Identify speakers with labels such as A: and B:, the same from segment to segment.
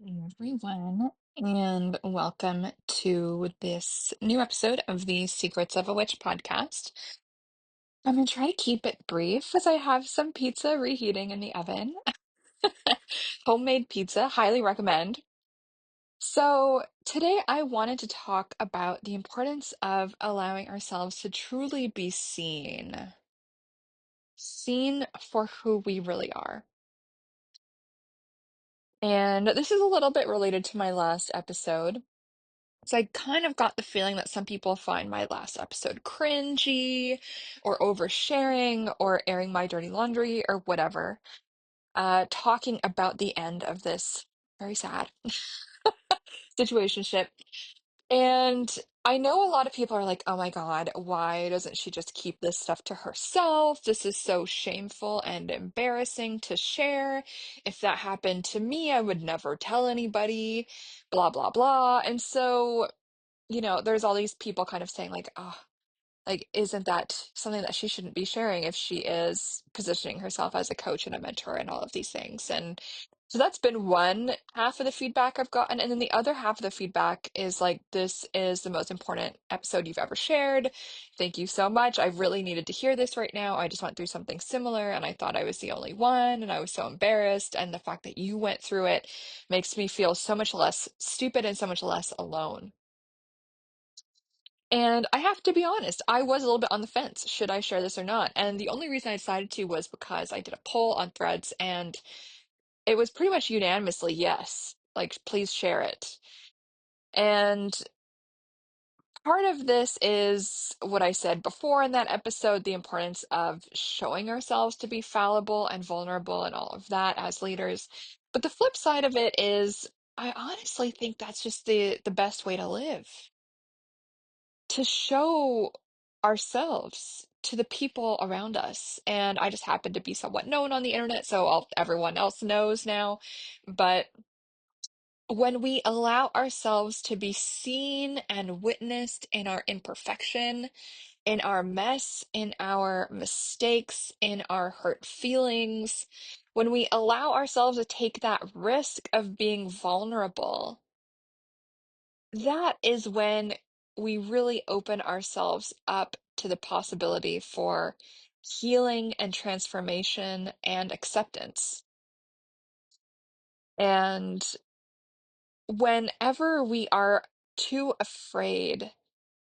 A: Hey everyone, and welcome to this new episode of the Secrets of a Witch podcast. I'm going to try to keep it brief as I have some pizza reheating in the oven. Homemade pizza, highly recommend. So, today I wanted to talk about the importance of allowing ourselves to truly be seen for who we really are. And this is a little bit related to my last episode. So I kind of got the feeling that some people find my last episode cringy or oversharing or airing my dirty laundry or whatever, talking about the end of this very sad situationship. And I know a lot of people are like, oh my God, why doesn't she just keep this stuff to herself? This is so shameful and embarrassing to share. If that happened to me, I would never tell anybody, blah, blah, blah. And so there's all these people kind of saying like, oh, like, isn't that something that she shouldn't be sharing if she is positioning herself as a coach and a mentor and all of these things? And so that's been one half of the feedback I've gotten. And then the other half of the feedback is like, this is the most important episode you've ever shared. Thank you so much. I really needed to hear this right now. I just went through something similar and I thought I was the only one and I was so embarrassed. And the fact that you went through it makes me feel so much less stupid and so much less alone. And I have to be honest, I was a little bit on the fence. Should I share this or not? And the only reason I decided to was because I did a poll on Threads and it was pretty much unanimously yes. Like, please share it. And part of this is what I said before in that episode, the importance of showing ourselves to be fallible and vulnerable and all of that as leaders. But the flip side of it is I honestly think that's just the best way to live. To show ourselves to the people around us. And I just happen to be somewhat known on the internet, so everyone else knows now. But when we allow ourselves to be seen and witnessed in our imperfection, in our mess, in our mistakes, in our hurt feelings, when we allow ourselves to take that risk of being vulnerable, that is when we really open ourselves up to the possibility for healing and transformation and acceptance. And whenever we are too afraid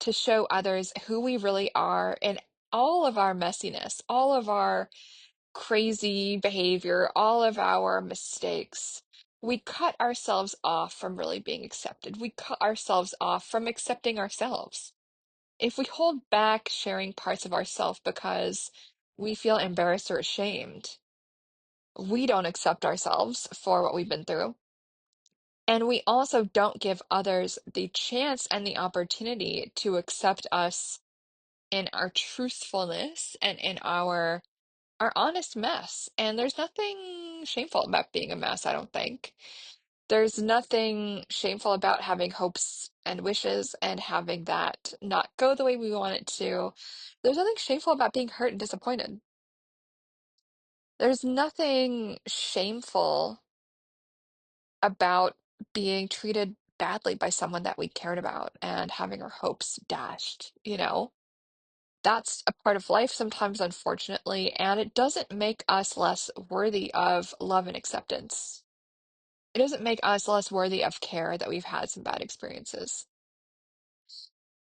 A: to show others who we really are in all of our messiness, all of our crazy behavior, all of our mistakes, we cut ourselves off from really being accepted. We cut ourselves off from accepting ourselves. If we hold back sharing parts of ourselves because we feel embarrassed or ashamed, we don't accept ourselves for what we've been through. And we also don't give others the chance and the opportunity to accept us in our truthfulness and in our honest mess. And there's nothing shameful about being a mess, I don't think. There's nothing shameful about having hopes and wishes and having that not go the way we want it to. There's nothing shameful about being hurt and disappointed. There's nothing shameful about being treated badly by someone that we cared about and having our hopes dashed. That's a part of life sometimes, unfortunately, and it doesn't make us less worthy of love and acceptance. It doesn't make us less worthy of care that we've had some bad experiences.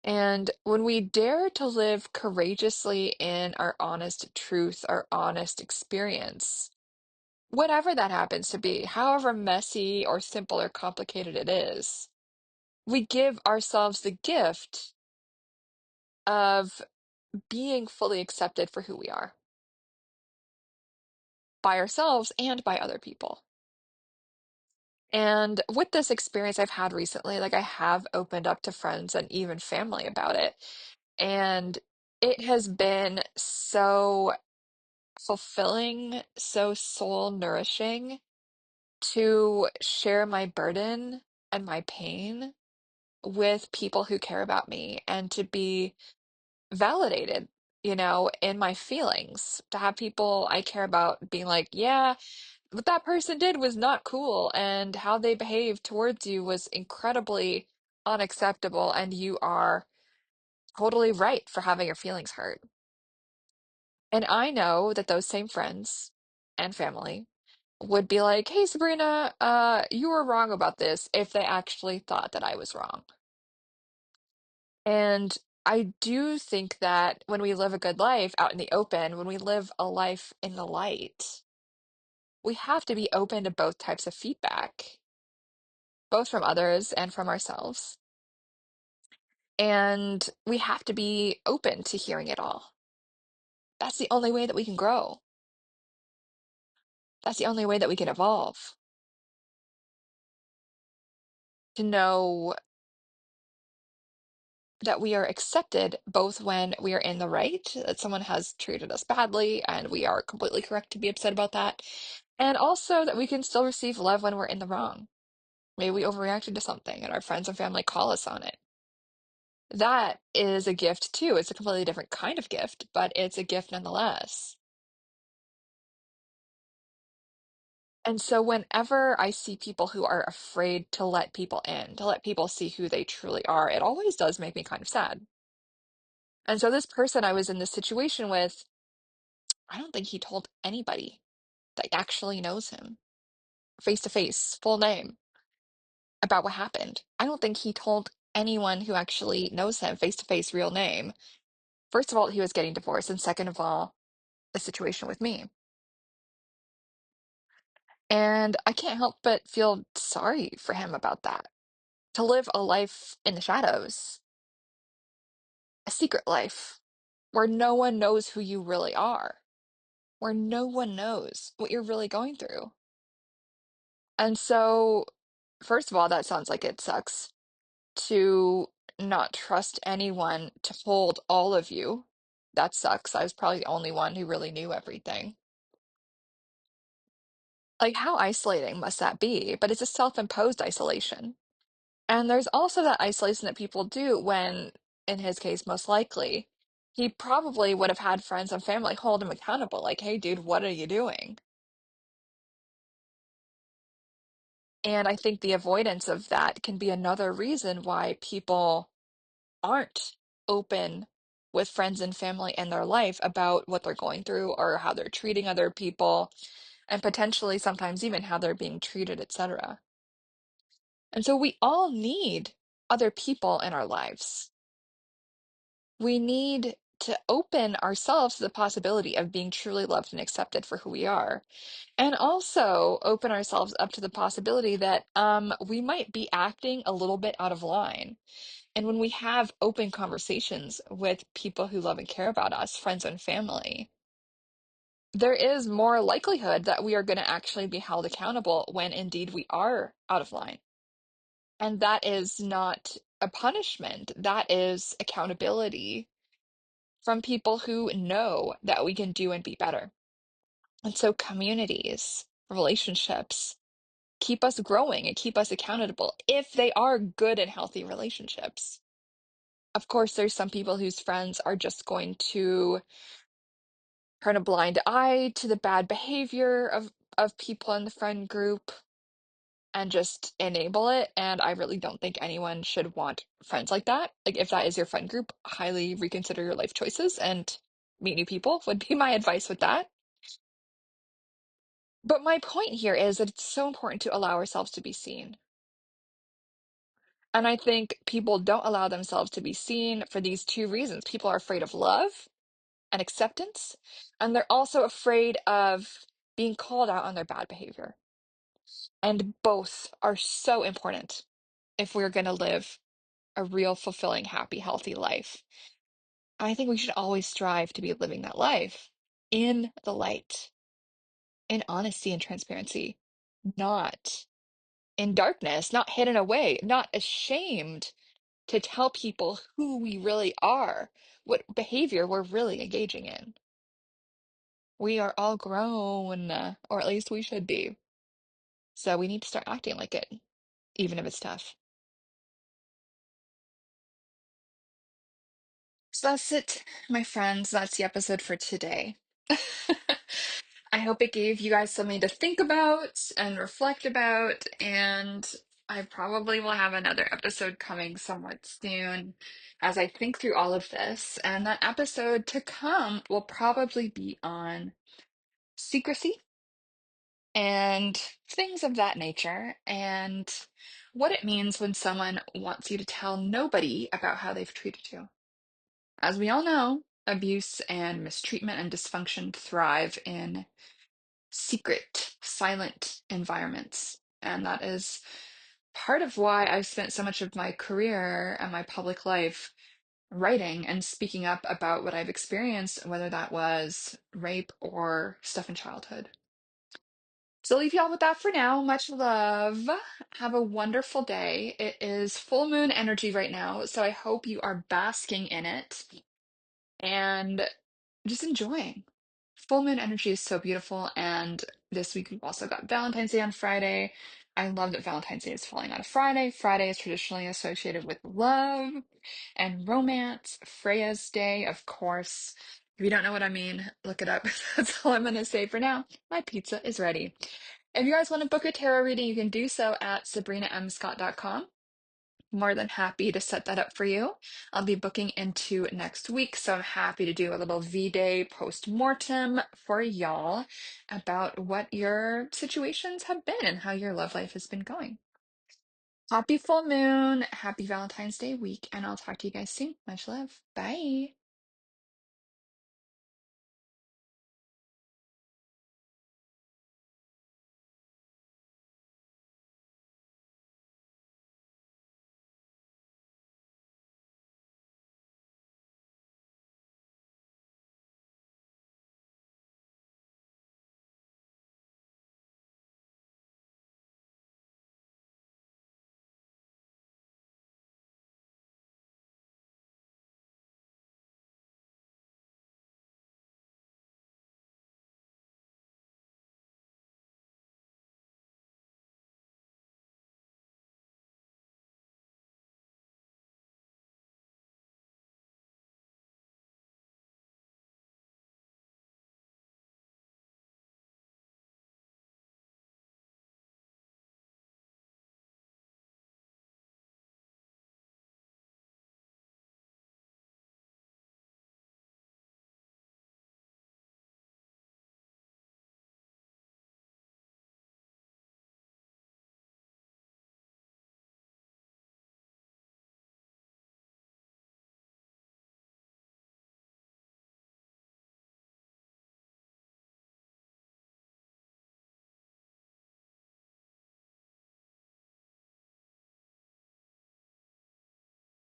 A: And when we dare to live courageously in our honest truth, our honest experience, whatever that happens to be, however messy or simple or complicated it is, we give ourselves the gift of being fully accepted for who we are by ourselves and by other people. And with this experience I've had recently, like I have opened up to friends and even family about it. And it has been so fulfilling, so soul nourishing to share my burden and my pain with people who care about me and to be validated, in my feelings, to have people I care about being like, yeah. what that person did was not cool, and how they behaved towards you was incredibly unacceptable, and you are totally right for having your feelings hurt. And I know that those same friends and family would be like, "Hey, Sabrina, you were wrong about this," if they actually thought that I was wrong. And I do think that when we live a good life out in the open, when we live a life in the light, we have to be open to both types of feedback, both from others and from ourselves. And we have to be open to hearing it all. That's the only way that we can grow. That's the only way that we can evolve. To know that we are accepted both when we are in the right, that someone has treated us badly, and we are completely correct to be upset about that, and also that we can still receive love when we're in the wrong. Maybe we overreacted to something and our friends and family call us on it. That is a gift too. It's a completely different kind of gift, but it's a gift nonetheless. And so whenever I see people who are afraid to let people in, to let people see who they truly are, it always does make me kind of sad. And so this person I was in this situation with, I don't think he told anybody that actually knows him, face to face, full name, about what happened. I don't think he told anyone who actually knows him, face to face, real name. First of all, he was getting divorced, and second of all, the situation with me. And I can't help but feel sorry for him about that. To live a life in the shadows, a secret life, where no one knows who you really are, where no one knows what you're really going through. And so, first of all, that sounds like it sucks to not trust anyone to hold all of you. That sucks. I was probably the only one who really knew everything. Like, how isolating must that be? But it's a self-imposed isolation. And there's also that isolation that people do when, in his case, most likely, he probably would have had friends and family hold him accountable, like, "Hey, dude, what are you doing?" And I think the avoidance of that can be another reason why people aren't open with friends and family in their life about what they're going through or how they're treating other people, and potentially sometimes even how they're being treated, etc. And so we all need other people in our lives. We need to open ourselves to the possibility of being truly loved and accepted for who we are, and also open ourselves up to the possibility that we might be acting a little bit out of line. And when we have open conversations with people who love and care about us, friends and family, there is more likelihood that we are going to actually be held accountable when indeed we are out of line. And that is not a punishment, that is accountability from people who know that we can do and be better. And so communities, relationships keep us growing and keep us accountable if they are good and healthy relationships. Of course, there's some people whose friends are just going to turn a blind eye to the bad behavior of people in the friend group and just enable it. And I really don't think anyone should want friends like that. Like, if that is your friend group, highly reconsider your life choices and meet new people would be my advice with that. But my point here is that it's so important to allow ourselves to be seen. And I think people don't allow themselves to be seen for these two reasons. People are afraid of love and acceptance, and they're also afraid of being called out on their bad behavior. And both are so important if we're going to live a real, fulfilling, happy, healthy life. I think we should always strive to be living that life in the light, in honesty and transparency, not in darkness, not hidden away, not ashamed to tell people who we really are, what behavior we're really engaging in. We are all grown, or at least we should be. So we need to start acting like it, even if it's tough. So that's it, my friends. That's the episode for today. I hope it gave you guys something to think about and reflect about. And I probably will have another episode coming somewhat soon as I think through all of this. And that episode to come will probably be on secrecy and things of that nature, and what it means when someone wants you to tell nobody about how they've treated you. As we all know, abuse and mistreatment and dysfunction thrive in secret, silent environments. And that is part of why I've spent so much of my career and my public life writing and speaking up about what I've experienced, whether that was rape or stuff in childhood. So I'll leave y'all with that for now. Much love. Have a wonderful day. It is full moon energy right now, so I hope you are basking in it and just enjoying. Full moon energy is so beautiful, and this week we've also got Valentine's Day on Friday. I love that Valentine's Day is falling on a Friday. Friday is traditionally associated with love and romance. Freya's Day, of course. If you don't know what I mean, look it up. That's all I'm going to say for now. My pizza is ready. If you guys want to book a tarot reading, you can do so at sabrinamscott.com. More than happy to set that up for you. I'll be booking into next week, so I'm happy to do a little V-Day post-mortem for y'all about what your situations have been and how your love life has been going. Happy full moon, happy Valentine's Day week, and I'll talk to you guys soon. Much love. Bye.